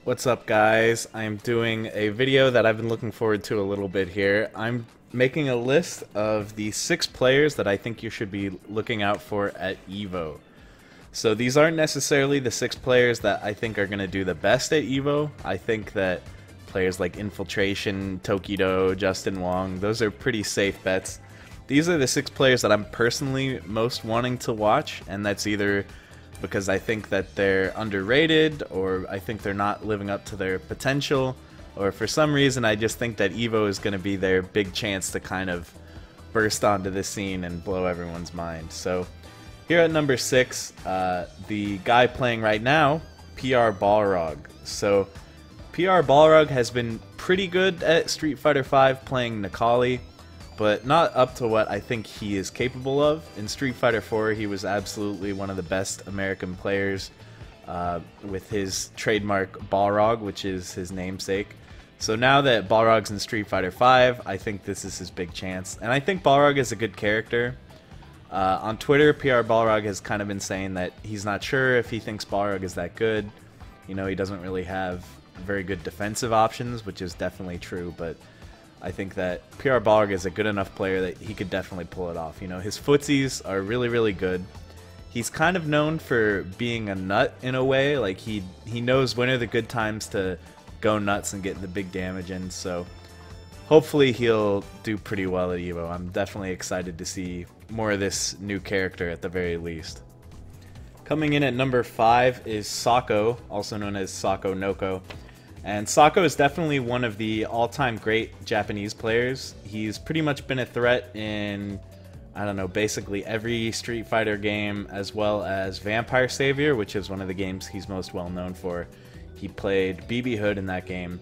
What's up, guys? I'm doing a video that I've been looking forward to a little bit here. I'm making a list of the 6 players that I think you should be looking out for at EVO. So these aren't necessarily the 6 players that I think are going to do the best at EVO. I think that players like Infiltration, Tokido, Justin Wong, those are pretty safe bets. These are the 6 players that I'm personally most wanting to watch, and that's either because I think that they're underrated, or I think they're not living up to their potential, or for some reason I just think that EVO is going to be their big chance to kind of burst onto the scene and blow everyone's mind. So here at number 6, the guy playing right now, PR Balrog. So PR Balrog has been pretty good at Street Fighter V playing Nuckledu, but not up to what I think he is capable of. In Street Fighter IV, he was absolutely one of the best American players with his trademark Balrog, which is his namesake. So now that Balrog's in Street Fighter V, I think this is his big chance. And I think Balrog is a good character. On Twitter, PR Balrog has kind of been saying that he's not sure if he thinks Balrog is that good. You know, he doesn't really have very good defensive options, which is definitely true, but I think that PR Balrog is a good enough player that he could definitely pull it off. You know, his footsies are really, really good. He's kind of known for being a nut in a way. Like, he knows when are the good times to go nuts and get the big damage in. So hopefully he'll do pretty well at EVO. I'm definitely excited to see more of this new character at the very least. Coming in at number 5 is Sako, also known as Sako Noko. And Sako is definitely one of the all-time great Japanese players. He's pretty much been a threat in, I don't know, basically every Street Fighter game, as well as Vampire Savior, which is one of the games he's most well known for. He played BB Hood in that game,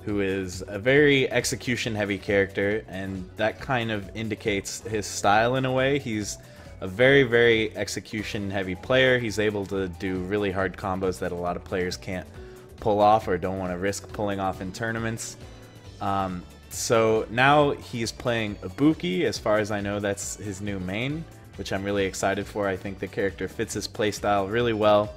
who is a very execution-heavy character, and that kind of indicates his style in a way. He's a very, very execution-heavy player. He's able to do really hard combos that a lot of players can't pull off or don't want to risk pulling off in tournaments. So now he's playing Ibuki. As far as I know, that's his new main, which I'm really excited for. I think the character fits his playstyle really well.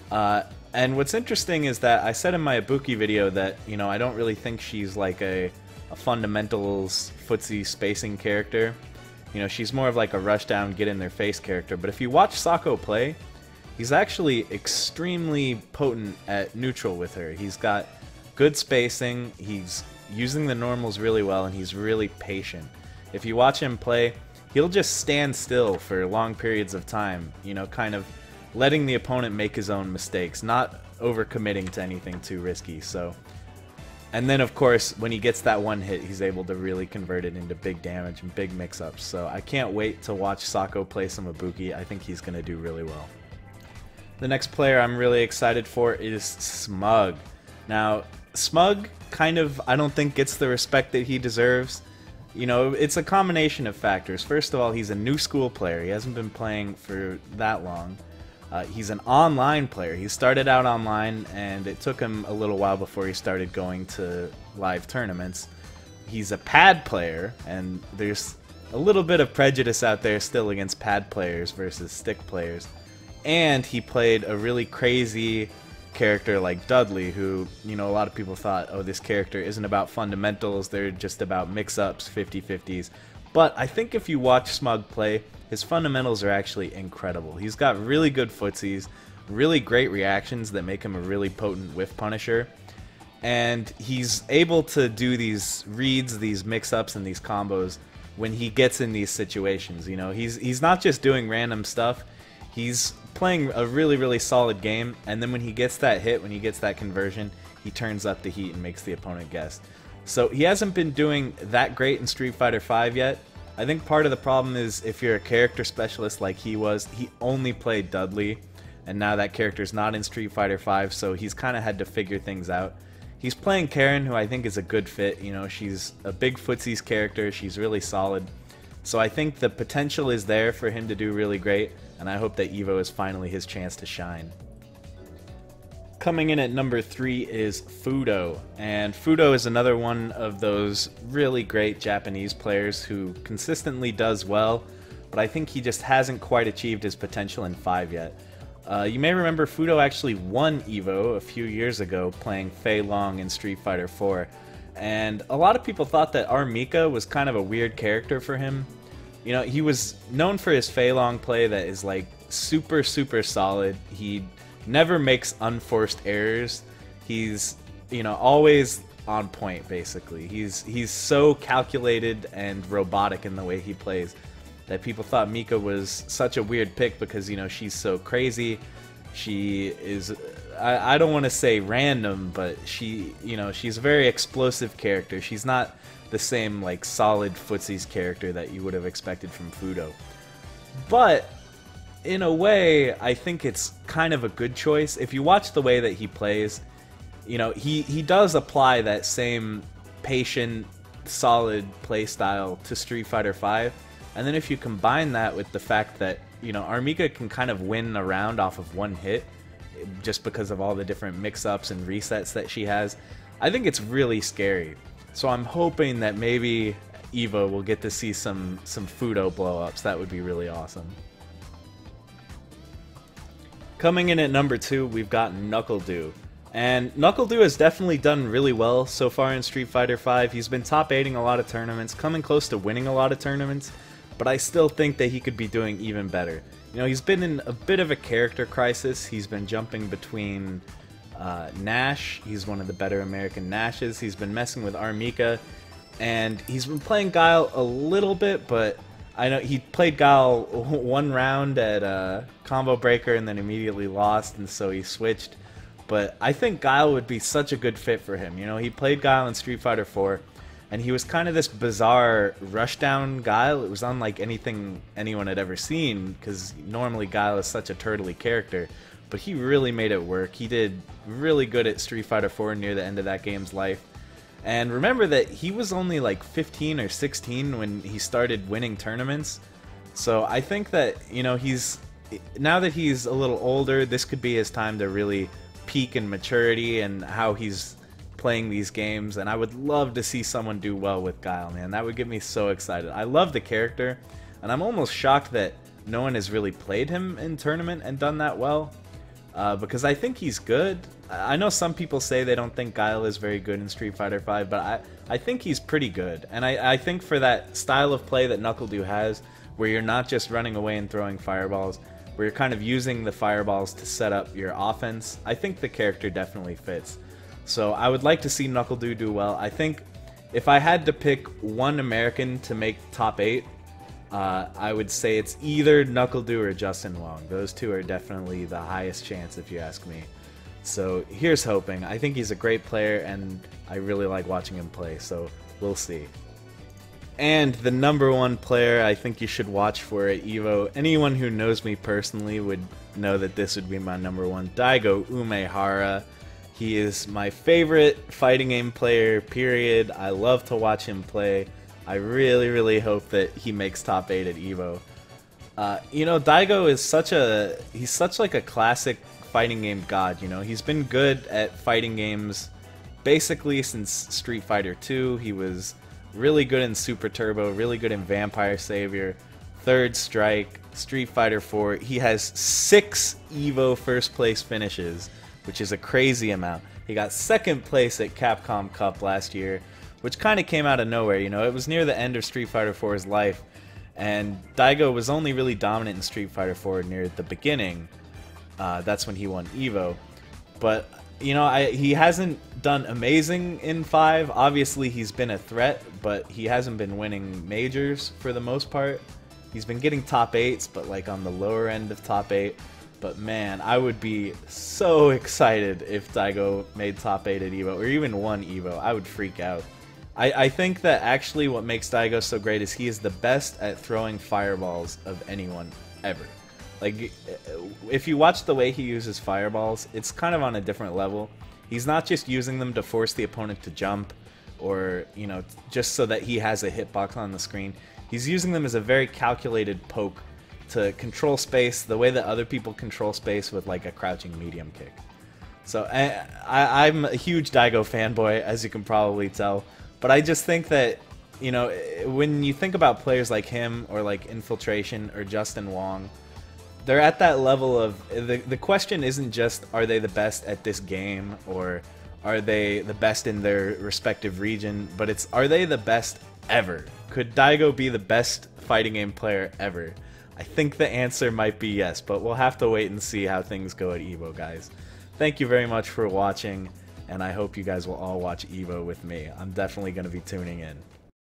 And what's interesting is that I said in my Ibuki video that, you know, I don't really think she's like a fundamentals footsie spacing character. You know, she's more of like a rushdown, get in their face character. But if you watch Sako play, he's actually extremely potent at neutral with her. He's got good spacing, he's using the normals really well, and he's really patient. If you watch him play, he'll just stand still for long periods of time, you know, kind of letting the opponent make his own mistakes, not overcommitting to anything too risky. So, and then of course, when he gets that one hit, he's able to really convert it into big damage and big mix-ups. So I can't wait to watch Sako play some Ibuki. I think he's going to do really well. The next player I'm really excited for is Smug. Now, Smug kind of, I don't think, gets the respect that he deserves. You know, it's a combination of factors. First of all, he's a new school player. He hasn't been playing for that long. He's an online player. He started out online, and it took him a little while before he started going to live tournaments. He's a pad player, and there's a little bit of prejudice out there still against pad players versus stick players. And he played a really crazy character like Dudley, who, you know, a lot of people thought, oh, this character isn't about fundamentals, they're just about mix-ups, 50-50s. But I think if you watch Smug play, his fundamentals are actually incredible. He's got really good footsies, really great reactions that make him a really potent whiff punisher. And he's able to do these reads, these mix-ups, and these combos when he gets in these situations. You know, he's not just doing random stuff. He's playing a really, really solid game, and then when he gets that hit, when he gets that conversion, he turns up the heat and makes the opponent guess. So he hasn't been doing that great in Street Fighter V yet. I think part of the problem is if you're a character specialist like he was, he only played Dudley, and now that character's not in Street Fighter V, so he's kind of had to figure things out. He's playing Karen, who I think is a good fit. You know, she's a big footsies character, she's really solid. So I think the potential is there for him to do really great, and I hope that EVO is finally his chance to shine. Coming in at number 3 is Fuudo, and Fuudo is another one of those really great Japanese players who consistently does well, but I think he just hasn't quite achieved his potential in 5 yet. You may remember Fuudo actually won EVO a few years ago playing Fei Long in Street Fighter 4. And a lot of people thought that Armika was kind of a weird character for him. You know, he was known for his Fei Long play that is like super, super solid. He never makes unforced errors. He's, you know, always on point, basically. He's so calculated and robotic in the way he plays that people thought Mika was such a weird pick because, you know, she's so crazy. She is, I don't want to say random, but she, you know, she's a very explosive character. She's not the same, like, solid footsies character that you would have expected from Fuudo. But in a way, I think it's kind of a good choice. If you watch the way that he plays, you know, he does apply that same patient, solid play style to Street Fighter V. And then if you combine that with the fact that, you know, Armika can kind of win a round off of one hit, just because of all the different mix-ups and resets that she has, I think it's really scary. So I'm hoping that maybe EVO will get to see some Fuudo blow-ups. That would be really awesome. Coming in at number 2, we've got Nuckledu. And Nuckledu has definitely done really well so far in Street Fighter V. He's been top 8ing a lot of tournaments, coming close to winning a lot of tournaments, but I still think that he could be doing even better. You know, he's been in a bit of a character crisis. He's been jumping between Nash. He's one of the better American Nashes. He's been messing with Armika, and he's been playing Guile a little bit, but I know he played Guile one round at Combo Breaker and then immediately lost, and so he switched. But I think Guile would be such a good fit for him. You know, he played Guile in Street Fighter 4, and he was kind of this bizarre rushdown Guile. It was unlike anything anyone had ever seen, because normally Guile is such a turtly character. But he really made it work. He did really good at Street Fighter 4 near the end of that game's life. And remember that he was only like 15 or 16 when he started winning tournaments. So I think that, you know, now that he's a little older, this could be his time to really peak in maturity and how he's playing these games. And I would love to see someone do well with Guile, man. That would get me so excited. I love the character, and I'm almost shocked that no one has really played him in tournament and done that well, because I think he's good. I know some people say they don't think Guile is very good in Street Fighter V, but I think he's pretty good. And I think for that style of play that Nuckledu has, where you're not just running away and throwing fireballs, where you're kind of using the fireballs to set up your offense, I think the character definitely fits. So I would like to see Nuckledu do well. I think if I had to pick one American to make top 8, I would say it's either Nuckledu or Justin Wong. Those two are definitely the highest chance, if you ask me. So here's hoping. I think he's a great player, and I really like watching him play, so we'll see. And the number 1 player I think you should watch for at EVO, anyone who knows me personally would know that this would be my number 1, Daigo Umehara. He is my favorite fighting game player, period. I love to watch him play. I really, really hope that he makes top 8 at EVO. You know, Daigo is he's such like a classic fighting game god, you know. He's been good at fighting games basically since Street Fighter 2. He was really good in Super Turbo, really good in Vampire Savior, Third Strike, Street Fighter 4. He has 6 EVO first place finishes, which is a crazy amount. He got 2nd place at Capcom Cup last year, which kind of came out of nowhere. You know, it was near the end of Street Fighter 4's life, and Daigo was only really dominant in Street Fighter 4 near the beginning. That's when he won EVO. But, you know, he hasn't done amazing in 5. Obviously, he's been a threat, but he hasn't been winning majors for the most part. He's been getting top 8s, but like on the lower end of top 8. But man, I would be so excited if Daigo made top 8 at EVO, or even won EVO. I would freak out. I think that actually what makes Daigo so great is he is the best at throwing fireballs of anyone ever. Like, if you watch the way he uses fireballs, it's kind of on a different level. He's not just using them to force the opponent to jump, or, you know, just so that he has a hitbox on the screen. He's using them as a very calculated poke to control space the way that other people control space with like a crouching medium kick. So I'm a huge Daigo fanboy, as you can probably tell, but I just think that, you know, when you think about players like him or like Infiltration or Justin Wong, they're at that level of the question isn't just are they the best at this game or are they the best in their respective region, but it's are they the best ever? Could Daigo be the best fighting game player ever? I think the answer might be yes, but we'll have to wait and see how things go at EVO, guys. Thank you very much for watching, and I hope you guys will all watch EVO with me. I'm definitely going to be tuning in.